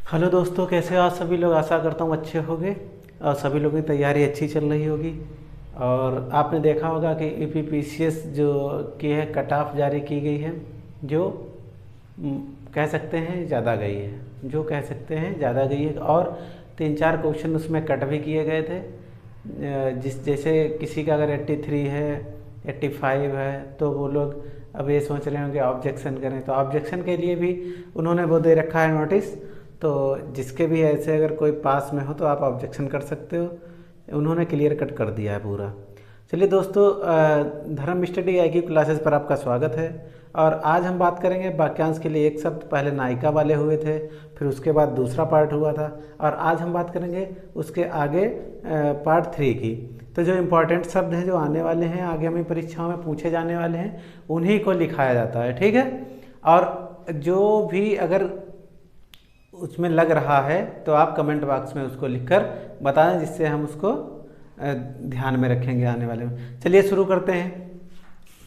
Hello दोस्तों, कैसे हो आप सभी लोग। आशा करता हूँ अच्छे होंगे और सभी लोगों की तैयारी अच्छी चल रही होगी। और आपने देखा होगा कि यूपीपीसीएस जो की है कट ऑफ जारी की गई है, जो म, कह सकते हैं ज़्यादा गई है, जो कह सकते हैं ज़्यादा गई है। और 3-4 क्वेश्चन उसमें कट भी किए गए थे। जिस जैसे किसी का अगर 83 है, 85 है, तो वो लोग अब ये सोच रहे होंगे ऑब्जेक्शन करें, तो ऑब्जेक्शन के लिए भी उन्होंने वो दे रखा है नोटिस। तो जिसके भी ऐसे अगर कोई पास में हो तो आप ऑब्जेक्शन कर सकते हो। उन्होंने क्लियर कट कर दिया है पूरा। चलिए दोस्तों, धर्म स्टडी IQ क्लासेस पर आपका स्वागत है। और आज हम बात करेंगे वाक्यांश के लिए एक शब्द। पहले नायिका वाले हुए थे, फिर उसके बाद दूसरा पार्ट हुआ था, और आज हम बात करेंगे उसके आगे पार्ट 3 की। तो जो इम्पोर्टेंट शब्द हैं जो आने वाले हैं, आगे हमें परीक्षाओं में पूछे जाने वाले हैं, उन्हीं को लिखाया जाता है, ठीक है। और जो भी अगर उसमें लग रहा है तो आप कमेंट बॉक्स में उसको लिखकर बता दें, जिससे हम उसको ध्यान में रखेंगे आने वाले में। चलिए शुरू करते हैं।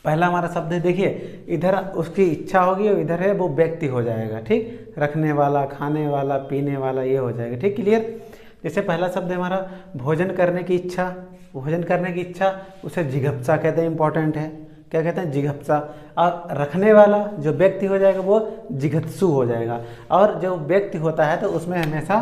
पहला हमारा शब्द है, देखिए इधर उसकी इच्छा होगी और इधर है वो व्यक्ति हो जाएगा, ठीक। रखने वाला, खाने वाला, पीने वाला, ये हो जाएगा, ठीक, क्लियर। जैसे पहला शब्द है हमारा भोजन करने की इच्छा। भोजन करने की इच्छा उसे जिघप्सा कहते हैं, इंपॉर्टेंट है। क्या कहते हैं? जिघप्सा। और रखने वाला जो व्यक्ति हो जाएगा वो जिघत्सु हो जाएगा। और जो व्यक्ति होता है तो उसमें हमेशा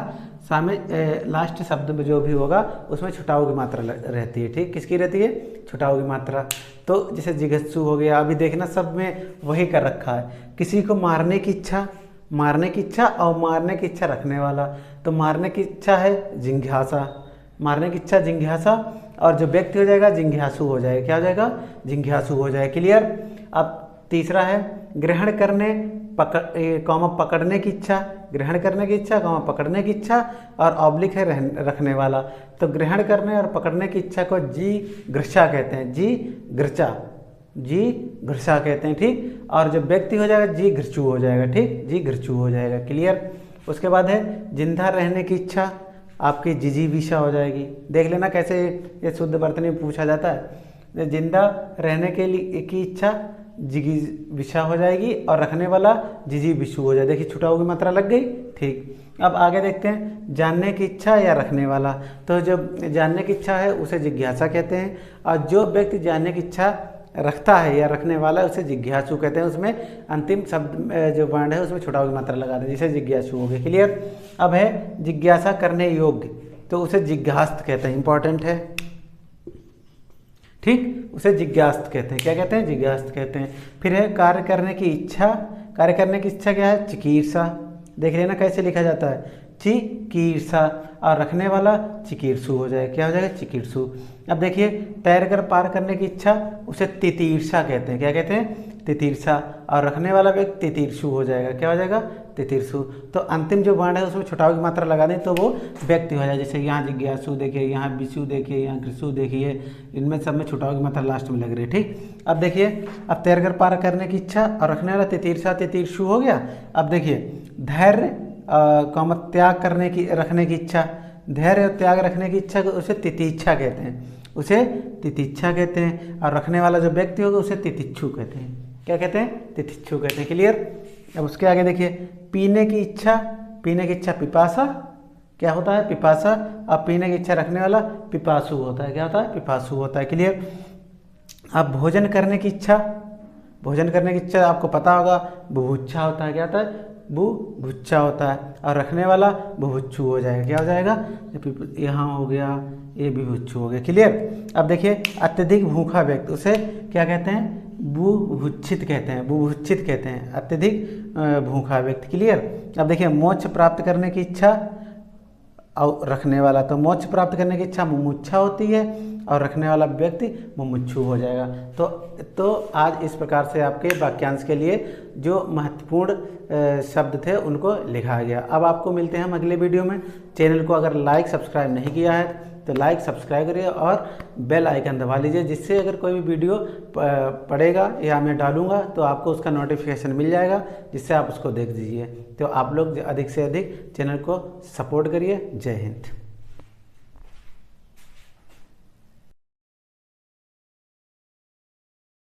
सामने लास्ट शब्द में जो भी होगा उसमें छुटाऊ की मात्रा रहती है, ठीक। किसकी रहती है? छुटाऊ की मात्रा। तो जैसे जिघत्सु हो गया। अभी देखना सब में वही कर रखा है। किसी को मारने की इच्छा, मारने की इच्छा, और मारने की इच्छा रखने वाला। तो मारने की इच्छा है जिज्ञासा, मारने की इच्छा जिज्ञासा। और जो व्यक्ति हो जाएगा जिज्ञासु हो जाएगा। क्या हो जाएगा? जिज्ञासु हो जाएगा, क्लियर। अब तीसरा है ग्रहण करने, पकड़ने की इच्छा। ग्रहण करने की इच्छा, पकड़ने की इच्छा, और ऑब्लिक है रखने वाला। तो ग्रहण करने और पकड़ने की इच्छा को जी घृषा कहते हैं, जी घृचा, जी घृषा कहते हैं, ठीक। और जो व्यक्ति हो जाएगा जी घृचु हो जाएगा, ठीक, जी घृचु हो जाएगा, क्लियर। उसके बाद है जिंदा रहने की इच्छा, आपकी जिजीविषा हो जाएगी। देख लेना कैसे ये शुद्ध वर्तनी में पूछा जाता है। जिंदा रहने के लिए की इच्छा जिजीविषा हो जाएगी, और रखने वाला जिजीविषु हो जाएगा। देखिए छुटाऊ की मात्रा लग गई, ठीक। अब आगे देखते हैं जानने की इच्छा या रखने वाला। तो जो जानने की इच्छा है उसे जिज्ञासा कहते हैं, और जो व्यक्ति जानने की इच्छा रखता है या रखने वाला उसे जिज्ञासु कहते हैं। उसमें अंतिम शब्द जो वर्ण है उसमें छुटाऊ की मात्रा लगा दें, जिसे जिज्ञासु हो गए, क्लियर। अब है जिज्ञासा करने योग्य, तो उसे जिज्ञास्त कहते हैं, इंपॉर्टेंट है, ठीक। उसे जिज्ञास्त कहते हैं। क्या कहते हैं? जिज्ञास्त कहते हैं। फिर है कार्य करने की इच्छा। कार्य करने की इच्छा क्या है? चिकीर्षा। देख लेना कैसे लिखा जाता है, चिकीर्षा। और रखने वाला चिकीर्षु हो जाएगा। क्या हो जाएगा? चिकीर्षु। अब देखिए तैरकर पार करने की इच्छा उसे तितीर्षा कहते हैं। क्या कहते हैं? तितीर्षा। और रखने वाला व्यक्ति तितीर्षु हो जाएगा। क्या हो जाएगा? तितीर्षु। तो अंतिम जो वर्ण है उसमें छुटाऊ की मात्रा लगा दें तो वो व्यक्ति हो जाए। जैसे यहाँ जिज्ञासु देखिए, यहाँ विषु देखिए, यहाँ कृषु देखिए, इनमें सब में छुटाऊ की मात्रा लास्ट में लग रही है, ठीक। अब देखिए अब तैरकर पार करने की इच्छा और रखने वाला तितीर्षा, तितीर्षु हो गया। अब देखिए धैर्य त्याग करने की, रखने की इच्छा, धैर्य और त्याग रखने की इच्छा को उसे तितीच्छा कहते हैं, उसे तितीच्छा कहते हैं। और रखने वाला जो व्यक्ति होगा उसे तितिक्षु कहते हैं। क्या कहते हैं? तितिक्षु कहते हैं, क्लियर। अब उसके आगे देखिए पीने की इच्छा, पीने की इच्छा पिपासा। क्या होता है? पिपासा। अब पीने की इच्छा रखने वाला पिपासु होता है। क्या होता है? पिपासु होता है, क्लियर। अब भोजन करने की इच्छा, भोजन करने की इच्छा आपको पता होगा बुभुक्षा होता है। क्या होता है? बुभुक्षा होता है। और रखने वाला बुभुक्षु हो जाएगा। क्या हो जाएगा? यहाँ हो गया, ये बुभुक्षु हो गया, क्लियर। अब देखिए अत्यधिक भूखा व्यक्ति उसे क्या कहते हैं? बुभुक्षित कहते हैं, बुभुक्षित कहते हैं, अत्यधिक भूखा व्यक्ति, क्लियर। अब देखिए मोक्ष प्राप्त करने की इच्छा और रखने वाला, तो मोक्ष प्राप्त करने की इच्छा मुमुक्षा होती है, और रखने वाला व्यक्ति मुमुक्षु हो जाएगा। तो आज इस प्रकार से आपके वाक्यांश के लिए जो महत्वपूर्ण शब्द थे उनको लिखा गया। अब आपको मिलते हैं हम अगले वीडियो में। चैनल को अगर लाइक सब्सक्राइब नहीं किया है तो लाइक सब्सक्राइब करिए और बेल आइकन दबा लीजिए, जिससे अगर कोई भी वीडियो पड़ेगा या मैं डालूंगा तो आपको उसका नोटिफिकेशन मिल जाएगा, जिससे आप उसको देख दीजिए। तो आप लोग अधिक से अधिक चैनल को सपोर्ट करिए। जय हिंद।